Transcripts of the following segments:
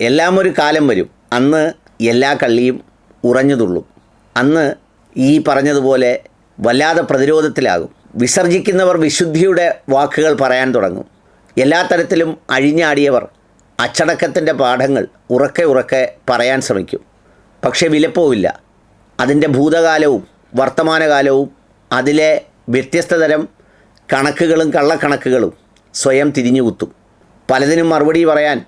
എല്ലാം ഒരു കാലം വരും, അന്ന് എല്ലാ കള്ളിയും ഉറഞ്ഞു തുള്ളും. അന്ന് ഈ പറഞ്ഞതുപോലെ വല്ലാതെ പ്രതിരോധത്തിലാകും. വിസർജിക്കുന്നവർ വിശുദ്ധിയുടെ വാക്കുകൾ പറയാൻ തുടങ്ങും. എല്ലാ തരത്തിലും അഴിഞ്ഞാടിയവർ അച്ചടക്കത്തിൻ്റെ പാഠങ്ങൾ ഉറക്കെ ഉറക്കെ പറയാൻ ശ്രമിക്കും. പക്ഷേ വിലപ്പോവില്ല. അതിൻ്റെ ഭൂതകാലവും വർത്തമാനകാലവും അതിലെ വ്യത്യസ്ത തരം കണക്കുകളും കള്ളക്കണക്കുകളും സ്വയം തിരിഞ്ഞുകുത്തും. പലതിനും മറുപടി പറയാൻ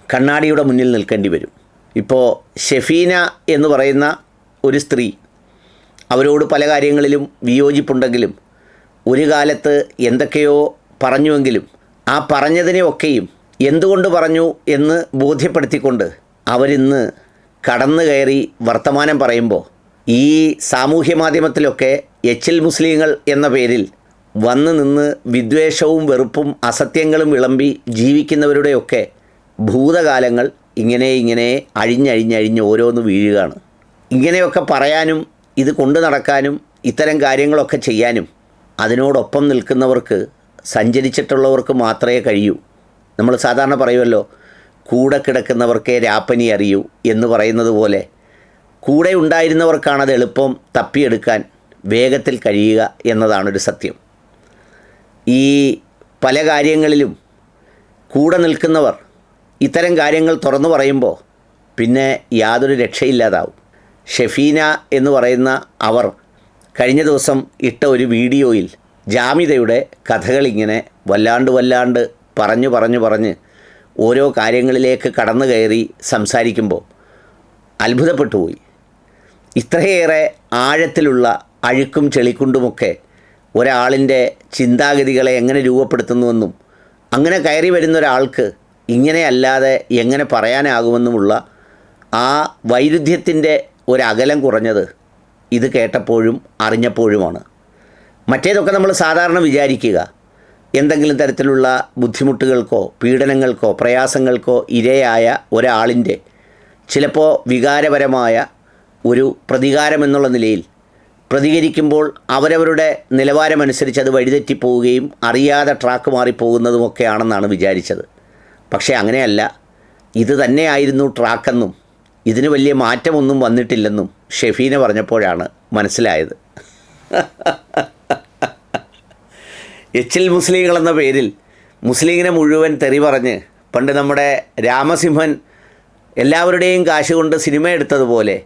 കണ്ണാടിയുടെ മുന്നിൽ നിൽക്കേണ്ടി വരും. ഇപ്പോൾ ഷെഫീന എന്ന് പറയുന്ന ഒരു സ്ത്രീ, അവരോട് പല കാര്യങ്ങളിലും വിയോജിപ്പുണ്ടെങ്കിലും ഒരു കാലത്ത് എന്തൊക്കെയോ പറഞ്ഞുവെങ്കിലും ആ പറഞ്ഞതിനെയൊക്കെയും എന്തുകൊണ്ട് പറഞ്ഞു എന്ന് ബോധ്യപ്പെടുത്തിക്കൊണ്ട് അവരിന്ന് കടന്നു കയറി വർത്തമാനം പറയുമ്പോൾ ഈ സാമൂഹ്യ മാധ്യമത്തിലൊക്കെ എച്ചിൽ മുസ്ലിങ്ങൾ എന്ന പേരിൽ വന്ന് നിന്ന് വിദ്വേഷവും വെറുപ്പും അസത്യങ്ങളും വിളമ്പി ജീവിക്കുന്നവരുടെയൊക്കെ ഭൂതകാലങ്ങൾ ഇങ്ങനെ അഴിഞ്ഞഴിഞ്ഞഴിഞ്ഞ് ഓരോന്ന് വീഴുകയാണ്. ഇങ്ങനെയൊക്കെ പറയാനും ഇത് കൊണ്ടു നടക്കാനും ഇത്തരം കാര്യങ്ങളൊക്കെ ചെയ്യാനും അതിനോടൊപ്പം നിൽക്കുന്നവർക്ക്, സഞ്ചരിച്ചിട്ടുള്ളവർക്ക് മാത്രമേ കഴിയൂ. നമ്മൾ സാധാരണ പറയുമല്ലോ, കൂടെ കിടക്കുന്നവർക്കേ രാപ്പനി അറിയൂ എന്ന് പറയുന്നത് പോലെ കൂടെ ഉണ്ടായിരുന്നവർക്കാണത് എളുപ്പം തപ്പിയെടുക്കാൻ വേഗത്തിൽ കഴിയുക എന്നതാണൊരു സത്യം. ഈ പല കാര്യങ്ങളിലും കൂടെ നിൽക്കുന്നവർ ഇത്തരം കാര്യങ്ങൾ തുറന്നു പറയുമ്പോൾ പിന്നെ യാതൊരു രക്ഷയില്ലാതാവും. ഷെഫീന എന്ന് പറയുന്ന അവർ കഴിഞ്ഞ ദിവസം ഇട്ട ഒരു വീഡിയോയിൽ ജാമിദയുടെ കഥകളിങ്ങനെ വല്ലാണ്ട് പറഞ്ഞ് ഓരോ കാര്യങ്ങളിലേക്ക് കടന്നു കയറി സംസാരിക്കുമ്പോൾ അത്ഭുതപ്പെട്ടു പോയി. ഇത്രയേറെ ആഴത്തിലുള്ള അഴുക്കും ചെളിക്കുണ്ടുമൊക്കെ ഒരാളിൻ്റെ ചിന്താഗതികളെ എങ്ങനെ രൂപപ്പെടുത്തുന്നുവെന്നും അങ്ങനെ കയറി വരുന്ന ഒരാൾക്ക് ഇങ്ങനെയല്ലാതെ എങ്ങനെ പറയാനാകുമെന്നുമുള്ള ആ വൈരുദ്ധ്യത്തിൻ്റെ ഒരകലം കുറഞ്ഞത് ഇത് കേട്ടപ്പോഴും അറിഞ്ഞപ്പോഴുമാണ്. മറ്റേതൊക്കെ നമ്മൾ സാധാരണ വിചാരിക്കുക, എന്തെങ്കിലും തരത്തിലുള്ള ബുദ്ധിമുട്ടുകൾക്കോ പീഡനങ്ങൾക്കോ പ്രയാസങ്ങൾക്കോ ഇരയായ ഒരാളിൻ്റെ ചിലപ്പോൾ വികാരപരമായ ഒരു പ്രതികാരമെന്നുള്ള നിലയിൽ പ്രതികരിക്കുമ്പോൾ അവരവരുടെ നിലവാരമനുസരിച്ച് അത് വഴിതെറ്റിപ്പോവുകയും അറിയാതെ ട്രാക്ക് മാറിപ്പോകുന്നതുമൊക്കെയാണെന്നാണ് വിചാരിച്ചത്. പക്ഷേ അങ്ങനെയല്ല. ഇത് തന്നെയായിരുന്നു ട്രാക്കെന്നും ഇതിന് വലിയ മാറ്റമൊന്നും വന്നിട്ടില്ലെന്നും ഷെഫീന പറഞ്ഞപ്പോഴാണ് മനസ്സിലായത്. എച്ചിൽ മുസ്ലിങ്ങളെന്ന പേരിൽ മുസ്ലിങ്ങിനെ മുഴുവൻ തെറി പറഞ്ഞ് പണ്ട് നമ്മുടെ രാമസിംഹൻ എല്ലാവരുടെയും കാശ് കൊണ്ട് സിനിമ എടുത്തതുപോലെ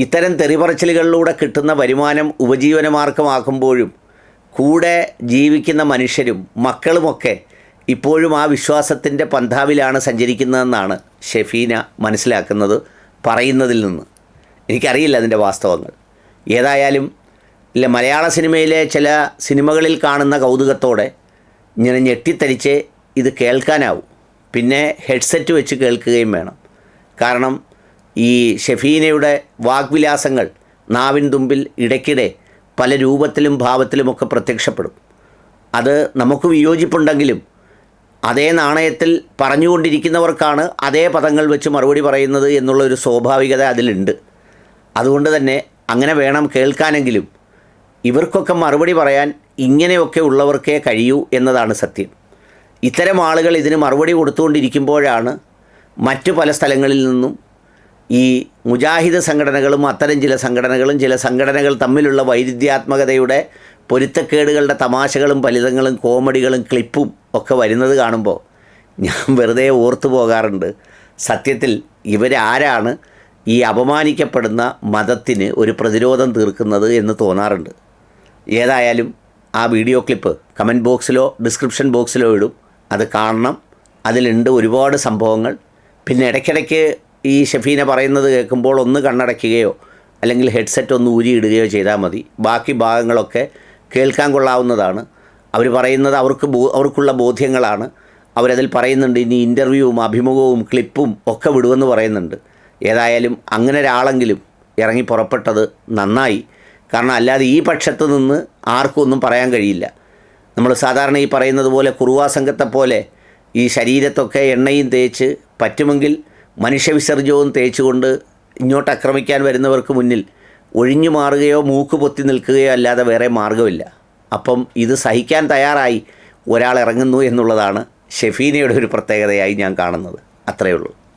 ഇത്തരം തെറിപറച്ചിലുകളിലൂടെ കിട്ടുന്ന വരുമാനം ഉപജീവനമാർഗമാക്കുമ്പോഴും കൂടെ ജീവിക്കുന്ന മനുഷ്യരും മക്കളുമൊക്കെ ഇപ്പോഴും ആ വിശ്വാസത്തിൻ്റെ പന്ഥാവിലാണ് സഞ്ചരിക്കുന്നതെന്നാണ് ഷെഫീന മനസ്സിലാക്കുന്നത് പറയുന്നതിൽ നിന്ന്. എനിക്കറിയില്ല അതിൻ്റെ വാസ്തവങ്ങൾ. ഏതായാലും മലയാള സിനിമയിലെ ചില സിനിമകളിൽ കാണുന്ന കൗതുകത്തോടെ ഇങ്ങനെ ഞെട്ടിത്തരിച്ച് ഇത് കേൾക്കാനാവും. പിന്നെ ഹെഡ്സെറ്റ് വെച്ച് കേൾക്കുകയും വേണം. കാരണം ഈ ഷെഫീനയുടെ വാഗ്വിലാസങ്ങൾ നാവിൻ തുമ്പിൽ ഇടയ്ക്കിടെ പല രൂപത്തിലും ഭാവത്തിലുമൊക്കെ പ്രത്യക്ഷപ്പെടും. അത് നമുക്ക് വിയോജിപ്പുണ്ടെങ്കിലും അതേ നാണയത്തിൽ പറഞ്ഞുകൊണ്ടിരിക്കുന്നവർക്കാണ് അതേ പദങ്ങൾ വെച്ച് മറുപടി പറയുന്നത് എന്നുള്ളൊരു സ്വാഭാവികത അതിലുണ്ട്. അതുകൊണ്ട് തന്നെ അങ്ങനെ വേണം കേൾക്കാനെങ്കിലും ഇവർക്കൊക്കെ മറുപടി പറയാൻ ഇങ്ങനെയൊക്കെ ഉള്ളവർക്കേ കഴിയൂ എന്നതാണ് സത്യം. ഇത്തരം ആളുകൾ ഇതിന് മറുപടി കൊടുത്തുകൊണ്ടിരിക്കുമ്പോഴാണ് മറ്റു പല സ്ഥലങ്ങളിൽ നിന്നും ഈ മുജാഹിദ് സംഘടനകളും അത്തരം ചില സംഘടനകൾ തമ്മിലുള്ള വൈരുദ്ധ്യാത്മകതയുടെ പൊരുത്തക്കേടുകളുടെ തമാശകളും ഫലിതങ്ങളും കോമഡികളും ക്ലിപ്പും ഒക്കെ വരുന്നത് കാണുമ്പോൾ ഞാൻ വെറുതെ ഓർത്തു പോകാറുണ്ട്, സത്യത്തിൽ ഇവരാരാണ് ഈ അപമാനിക്കപ്പെടുന്ന മതത്തിന് ഒരു പ്രതിരോധം തീർക്കുന്നത് എന്ന് തോന്നാറുണ്ട്. ഏതായാലും ആ വീഡിയോ ക്ലിപ്പ് കമൻറ്റ് ബോക്സിലോ ഡിസ്ക്രിപ്ഷൻ ബോക്സിലോ ഇടും. അത് കാണണം. അതിലുണ്ട് ഒരുപാട് സംഭവങ്ങൾ. പിന്നെ ഇടയ്ക്കിടയ്ക്ക് ഈ ഷെഫീന പറയുന്നത് കേൾക്കുമ്പോൾ ഒന്ന് കണ്ണടയ്ക്കുകയോ അല്ലെങ്കിൽ ഹെഡ്സെറ്റ് ഒന്ന് ഊരിയിടുകയോ ചെയ്താൽ മതി. ബാക്കി ഭാഗങ്ങളൊക്കെ കേൾക്കാൻ കൊള്ളാവുന്നതാണ്. അവർ പറയുന്നത് അവർക്കുള്ള ബോധ്യങ്ങളാണ്. അവരതിൽ പറയുന്നുണ്ട് ഇനി ഇൻ്റർവ്യൂവും അഭിമുഖവും ക്ലിപ്പും ഒക്കെ വിടുമെന്ന് പറയുന്നുണ്ട്. ഏതായാലും അങ്ങനെ ഒരാളെങ്കിലും ഇറങ്ങി പുറപ്പെട്ടത് നന്നായി. കാരണം അല്ലാതെ ഈ പക്ഷത്ത് നിന്ന് ആർക്കും ഒന്നും പറയാൻ കഴിയില്ല. നമ്മൾ സാധാരണ ഈ പറയുന്നത് പോലെ കുറുവാ സംഘത്തെ പോലെ ഈ ശരീരത്തൊക്കെ എണ്ണയും തേച്ച് പറ്റുമെങ്കിൽ മനുഷ്യവിസർജ്യവും തേച്ചുകൊണ്ട് ഇങ്ങോട്ട് ആക്രമിക്കാൻ വരുന്നവർക്ക് മുന്നിൽ ഒഴിഞ്ഞു മാറുകയോ മൂക്ക് പൊത്തി നിൽക്കുകയോ അല്ലാതെ വേറെ മാർഗ്ഗമില്ല. അപ്പം ഇത് സഹിക്കാൻ തയ്യാറായി ഒരാൾ ഇറങ്ങുന്നു എന്നുള്ളതാണ് ഷെഫീനയുടെ ഒരു പ്രത്യേകതയായി ഞാൻ കാണുന്നത്. അത്രയേ ഉള്ളൂ.